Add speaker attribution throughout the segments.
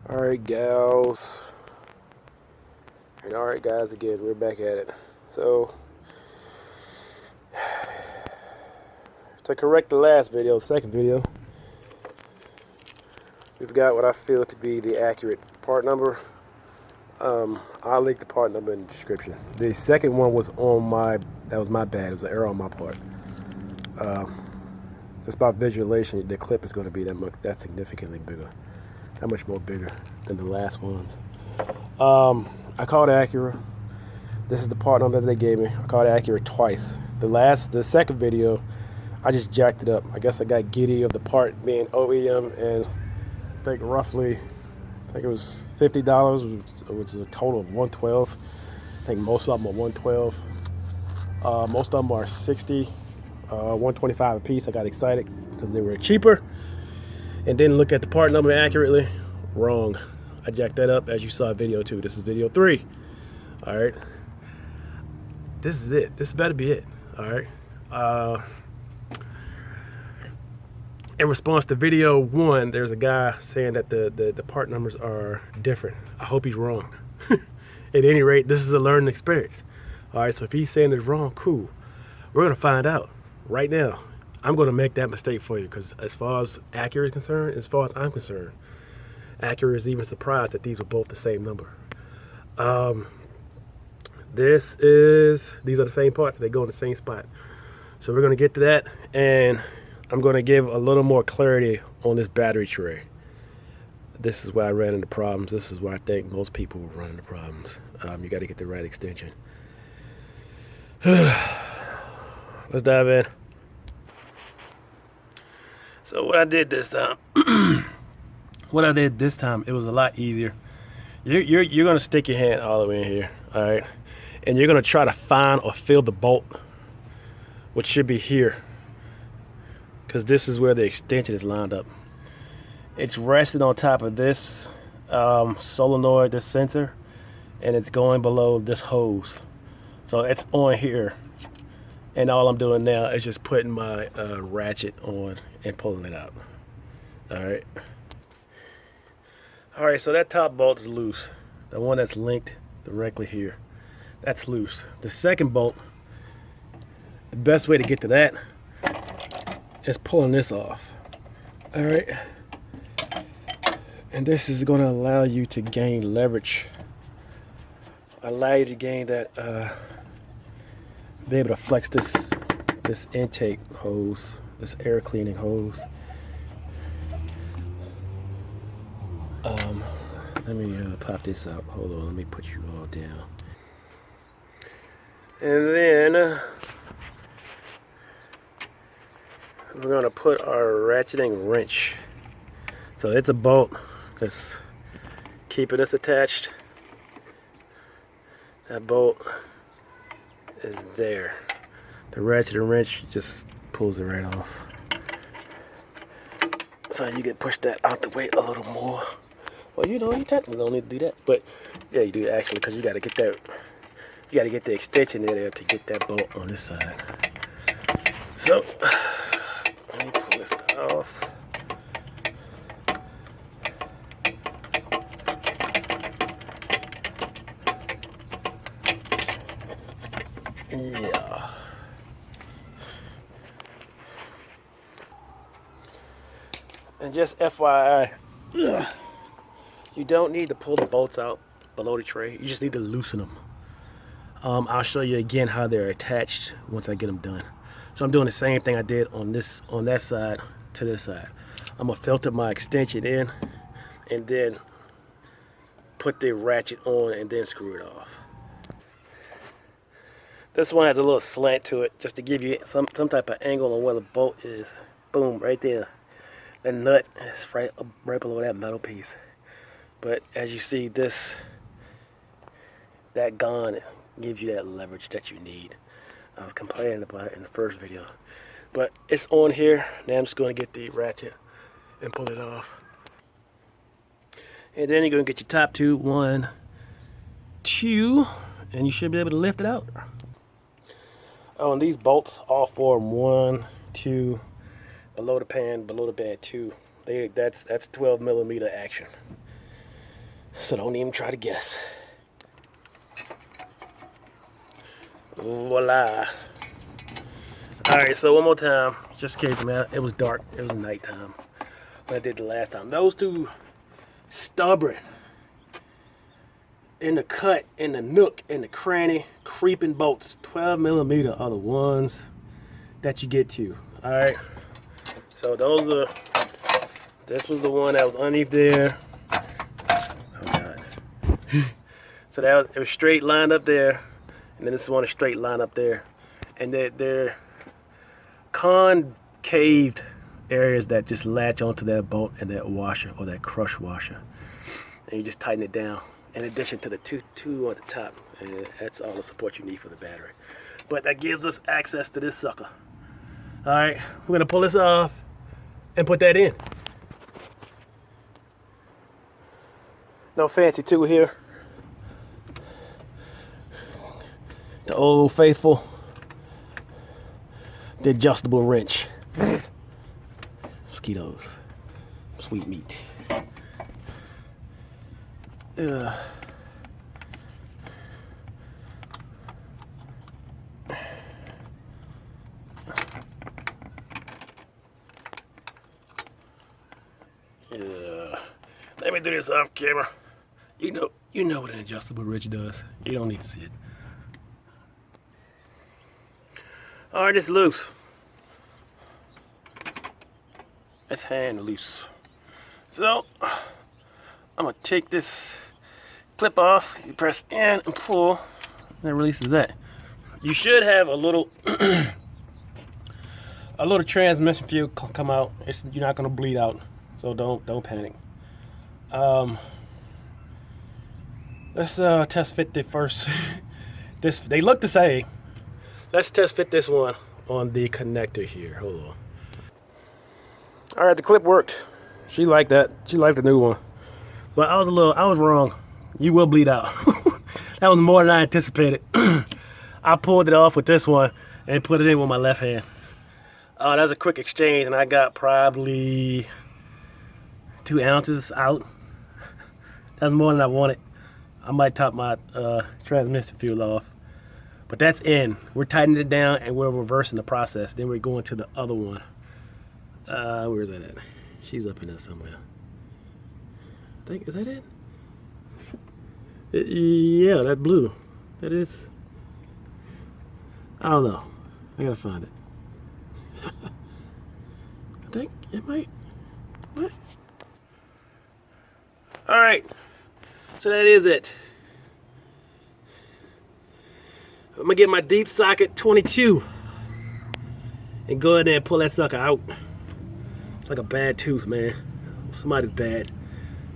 Speaker 1: Alright, gals. And alright, guys, again, we're back at it. So, to correct the last video, the second video, we've got what I feel to be the accurate part number. I'll link the part number in the description. The second one was that was my bad. It was an error on my part. Just by visualization, the clip is going to be that significantly bigger. That much more bigger than the last ones. I called Acura. This is the part number that they gave me. I called Acura twice. The second video, I just jacked it up. I guess I got giddy of the part being OEM, and I think it was $50, which was a total of $112. I think most of them are $112. Most of them are $60, $125 a piece. I got excited because they were cheaper and didn't look at the part number accurately. Wrong. I jacked that up, as you saw in video 2. This is video 3. All right. This is it. This better be it. All right. In response to video 1, there's a guy saying that the part numbers are different. I hope he's wrong. At any rate, this is a learning experience. All right, so if he's saying it's wrong, cool. We're going to find out right now. I'm going to make that mistake for you because as far as Acura is concerned, as far as I'm concerned, Acura is even surprised that these were both the same number. These are the same parts. They go in the same spot. So we're going to get to that, and I'm going to give a little more clarity on this battery tray. This is where I ran into problems. This is where I think most people will run into problems. You got to get the right extension. Let's dive in. So what I did this time, it was a lot easier. You're going to stick your hand all the way in here, all right? And you're going to try to find or feel the bolt, which should be here, because this is where the extension is lined up. It's resting on top of this solenoid, this sensor, and it's going below this hose. So it's on here, and all I'm doing now is just putting my ratchet on and pulling it out. All right, so that top bolt is loose. The one that's linked directly here, that's loose. The second bolt, the best way to get to that is pulling this off. All right, and this is going to allow you to gain leverage, allow you to gain that, be able to flex this intake hose, this air cleaning hose. Let me pop this out. Hold on, let me put you all down. And then we're gonna put our ratcheting wrench. So it's a bolt that's keeping us attached. That bolt is there. The ratcheting wrench just pulls it right off. So you can push that out the way a little more. Well, you technically don't need to do that, but yeah, you do actually, because you got to get that. You got to get the extension in there to get that bolt on this side. So let me pull this off. Yeah. And just FYI, you don't need to pull the bolts out below the tray. You just need to loosen them. I'll show you again how they're attached once I get them done. So I'm doing the same thing I did on that side to this side. I'm gonna filter my extension in and then put the ratchet on and then screw it off. This one has a little slant to it just to give you some type of angle on where the bolt is. Boom, right there. The nut is right below that metal piece. But as you see, that gun gives you that leverage that you need. I was complaining about it in the first video, but it's on here. Now I'm just going to get the ratchet and pull it off. And then you're going to get your top tube, 1, 2, and you should be able to lift it out. Oh, and these bolts all form 1, 2, below the pan, below the bed 2. That's 12 millimeter action. So don't even try to guess. Voila. Alright, so one more time. Just in case, man. It was dark. It was nighttime when I did the last time. Those two stubborn in the cut, in the nook, in the cranny, creeping bolts, 12mm are the ones that you get to. Alright. So those are, this was the one that was underneath there. Oh God. So that was, it was straight lined up there. And then this one is straight line up there. And they're concaved areas that just latch onto that bolt and that washer or that crush washer. And you just tighten it down. In addition to the two on the top. And that's all the support you need for the battery. But that gives us access to this sucker. Alright, we're gonna pull this off and put that in. No fancy tool here. The old faithful, the adjustable wrench. Mosquitoes, sweet meat. Yeah. Let me do this off camera. You know what an adjustable wrench does. You don't need to see it. All right, it's loose. It's hand loose. So I'm gonna take this clip off. You press in and pull, and it releases that. You should have a little a little transmission fluid come out. You're not gonna bleed out, so don't panic. Let's test fit the first. They look the same. Let's test fit this one on the connector here. Hold on. All right, the clip worked. She liked that. She liked the new one. But I was wrong. You will bleed out. That was more than I anticipated. I pulled it off with this one and put it in with my left hand. That was a quick exchange, and I got probably 2 ounces out. That's more than I wanted. I might top my transmission fuel off. But that's in. We're tightening it down and we're reversing the process. Then we're going to the other one. Where's that at? She's up in there somewhere. I think, is that it? Yeah, that blue. That is. I don't know. I gotta find it. I think it might. What? All right. So that is it. I'm gonna get my deep socket 22 and go in there and pull that sucker out. It's like a bad tooth, man. If somebody's bad,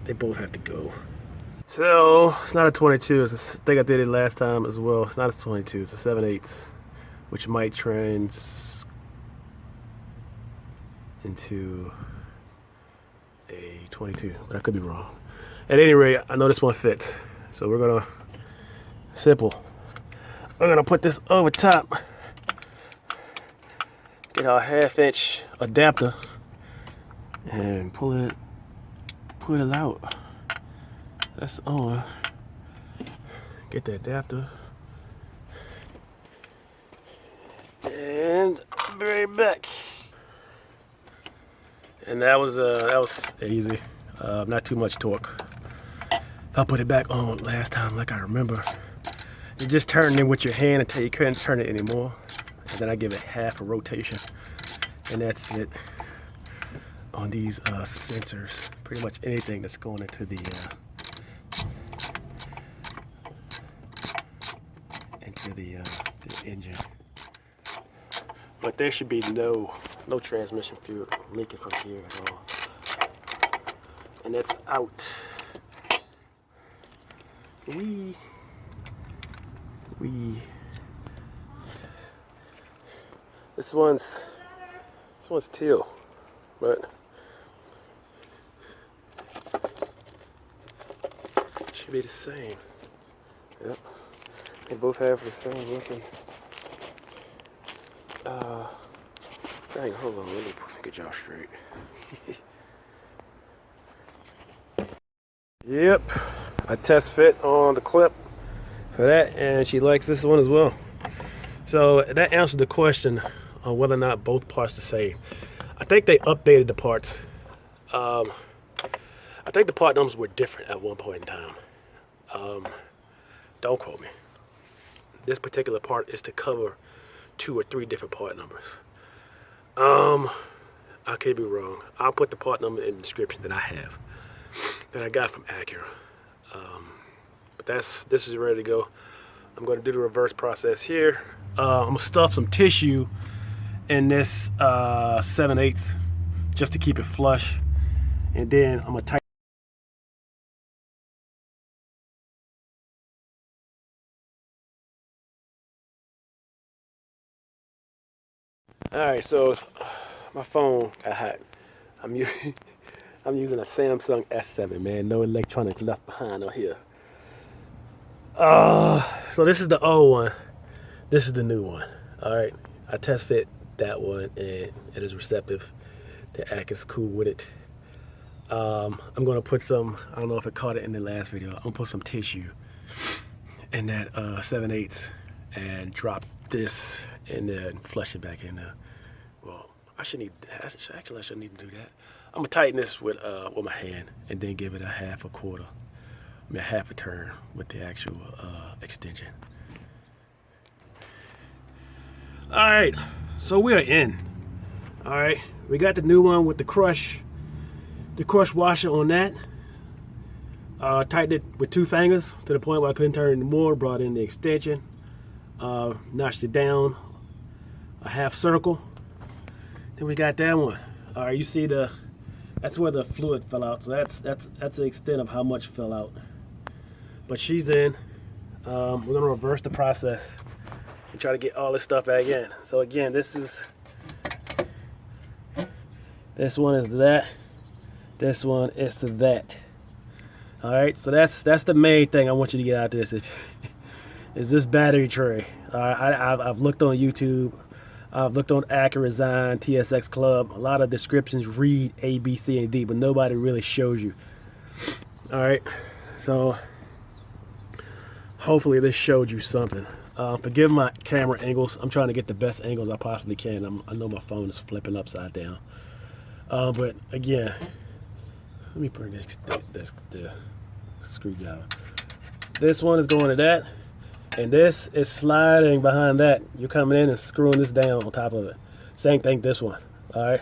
Speaker 1: they both have to go. So it's not a 22. I think I did it last time as well. It's not a 22. It's a 7/8, which might trans into a 22, but I could be wrong. At any rate, I know this one fits, so we're gonna simple. We're gonna put this over top, get our 1/2" adapter, and pull it out. That's on. Get the adapter, and be right back. And that was easy. Not too much torque. If I put it back on last time, like I remember. You just turn it with your hand until you couldn't turn it anymore. And then I give it half a rotation. And that's it on these sensors. Pretty much anything that's going into the engine. But there should be no transmission fluid leaking from here at all. And that's out. This one's teal, but it should be the same. Yep, they both have the same looking thing. Hold on, let me get y'all straight. Yep. I test fit on the clip for that, and she likes this one as well. So that answers the question on whether or not both parts the same. I think they updated the parts. I think the part numbers were different at one point in time. Don't quote me. This particular part is to cover 2 or 3 different part numbers. I could be wrong. I'll put the part number in the description that I have, that I got from Acura. But this is ready to go. I'm going to do the reverse process here. I'm going to stuff some tissue in this 7/8 just to keep it flush. And then I'm going to tighten. Alright, so my phone got hot. I'm using a Samsung S7, man. No electronics left behind on here. So this is the old one. This is the new one. Alright, I test fit that one and it is receptive. The act is cool with it. I'm gonna put some, I don't know if I caught it in the last video, I'm gonna put some tissue in that 7/8 and drop this in there and flush it back in there. Well, I shouldn't need to do that. I'm gonna tighten this with my hand and then give it a half a turn with the actual extension. All right, so we are in. All right, we got the new one with the crush washer on that. Tightened it with 2 fingers to the point where I couldn't turn it anymore. Brought in the extension, notched it down a half circle. Then we got that one. All right, you see that's where the fluid fell out. So that's the extent of how much fell out. But she's in. We're gonna reverse the process and try to get all this stuff back in. So again, this one is that. This one is to that. All right, so that's the main thing I want you to get out of this. Is this battery tray? All right, I've looked on YouTube. I've looked on Acura TSX Club. A lot of descriptions read A, B, C, and D, but nobody really shows you. All right, so hopefully this showed you something. Forgive my camera angles. I'm trying to get the best angles I possibly can. I know my phone is flipping upside down. But again, let me bring the screwdriver. This one is going to that, and this is sliding behind that. You're coming in and screwing this down on top of it. Same thing this one. All right,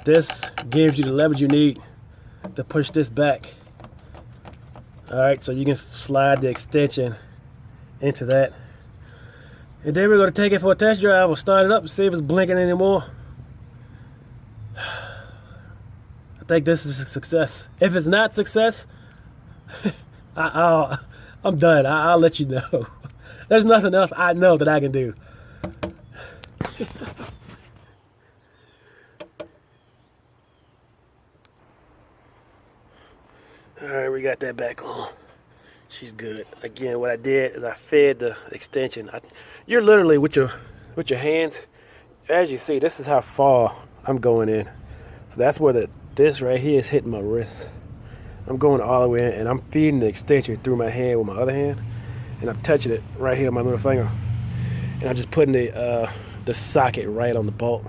Speaker 1: this gives you the leverage you need to push this back. All right, so you can slide the extension into that, and then we're going to take it for a test drive. We'll start it up and see if it's blinking anymore. I think this is a success. If it's not success, I'm done. I'll let you know. There's nothing else I know that I can do. All right, we got that back on. She's good. Again, what I did is I fed the extension. You're literally with your hands. As you see, this is how far I'm going in. So that's where this right here is hitting my wrist. I'm going all the way in, and I'm feeding the extension through my hand with my other hand, and I'm touching it right here with my middle finger, and I'm just putting the socket right on the bolt,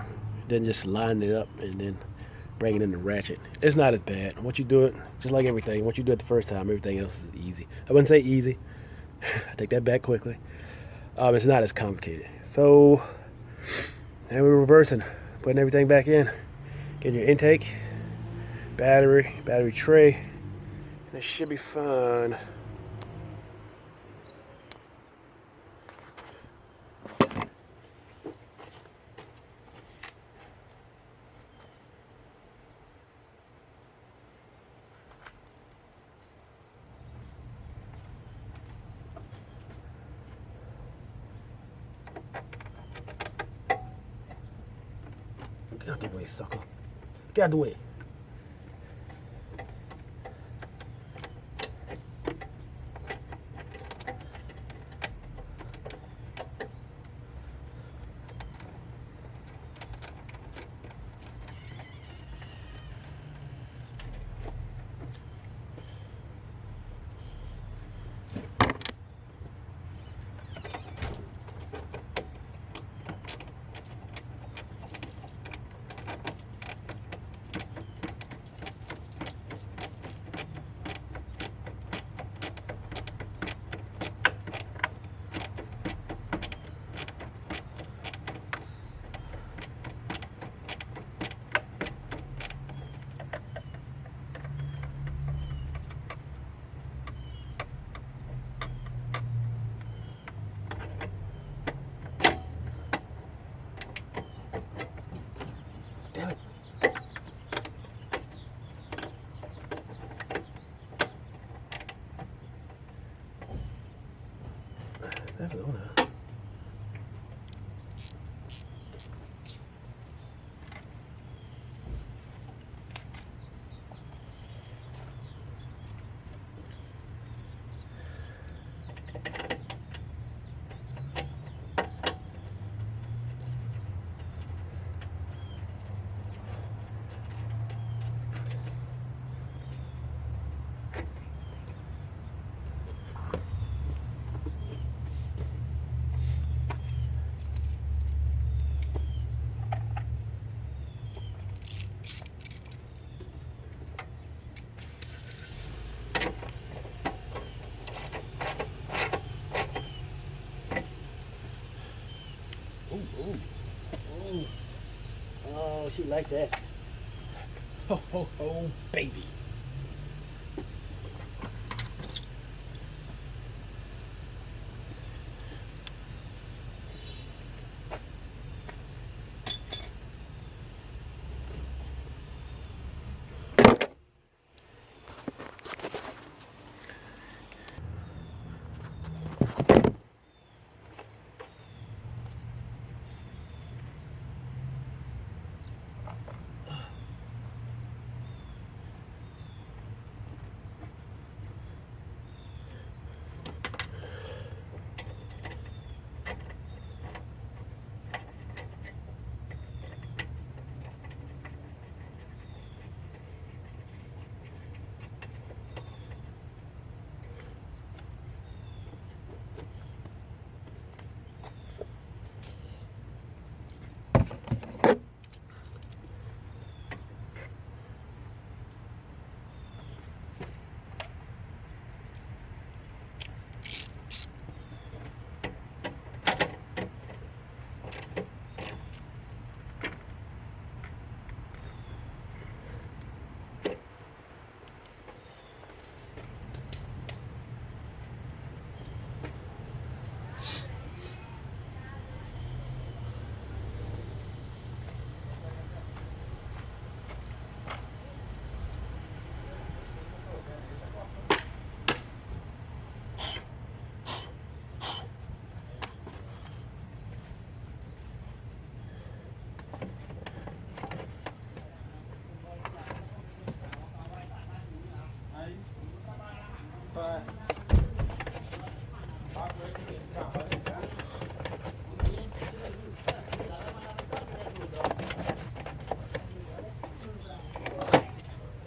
Speaker 1: then just lining it up, and then bringing in the ratchet. It's not as bad. Once you do it, just like everything, once you do it the first time, everything else is easy. I wouldn't say easy. I take that back quickly. It's not as complicated. So now we're reversing, putting everything back in. Getting your intake, battery tray. This should be fine. Get out the way, sucker. Get out the way. know that. Ooh, ooh, ooh. Oh, she like that. Ho, ho, ho, baby.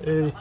Speaker 1: Hey.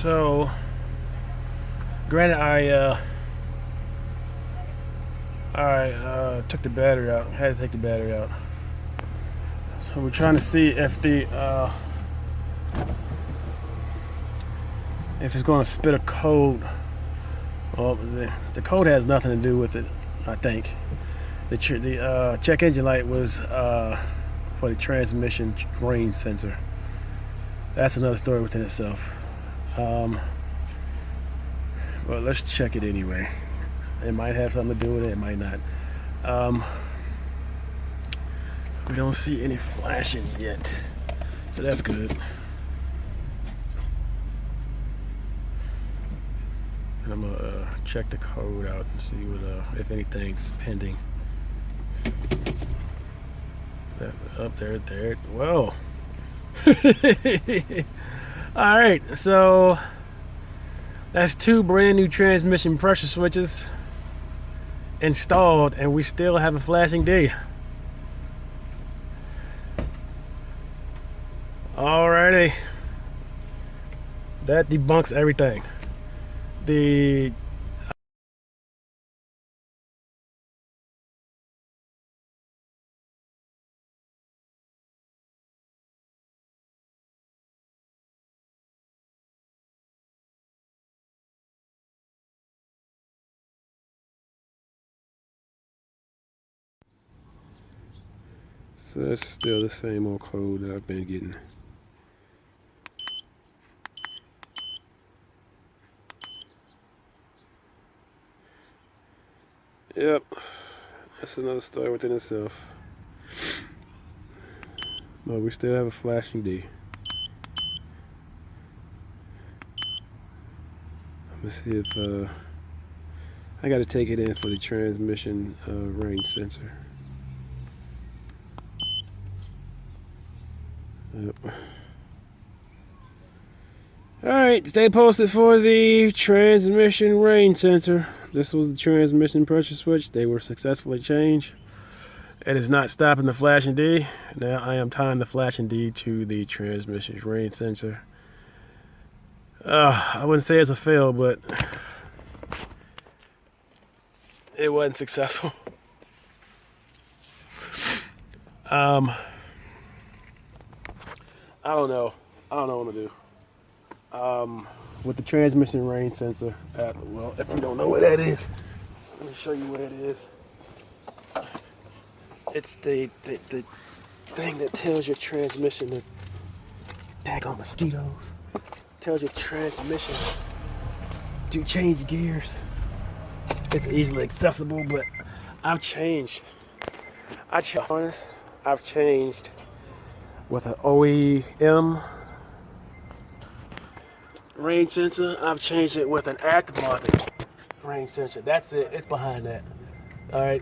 Speaker 1: So, granted, I took the battery out. Had to take the battery out. So we're trying to see if if it's going to spit a code. Well, the code has nothing to do with it, I think. The check engine light was for the transmission range sensor. That's another story within itself. But let's check it anyway. It might have something to do with it, it might not. We don't see any flashing yet, so that's good. And I'm gonna check the code out and see what, if anything's pending. Up there. Whoa. All right, so that's 2 brand new transmission pressure switches installed, and we still have a flashing D. Alrighty, that debunks everything. So that's still the same old code that I've been getting. Yep, that's another story within itself. But we still have a flashing D. Let's see if I got to take it in for the transmission range sensor. Yep. Alright, stay posted for the transmission range sensor. This was the transmission pressure switch. They were successfully changed. It is not stopping the flashing D. Now I am tying the flashing D to the transmission range sensor. I wouldn't say it's a fail, but it wasn't successful. I don't know. I don't know what to do. With the transmission range sensor, well, if you don't know what that is, let me show you what it is. It's the thing that tells your transmission to daggone mosquitoes. Tells your transmission to change gears. It's easily accessible, but I've changed. I've changed with an OEM range sensor. I've changed it with an aftermarket range sensor. That's it. It's behind that. All right.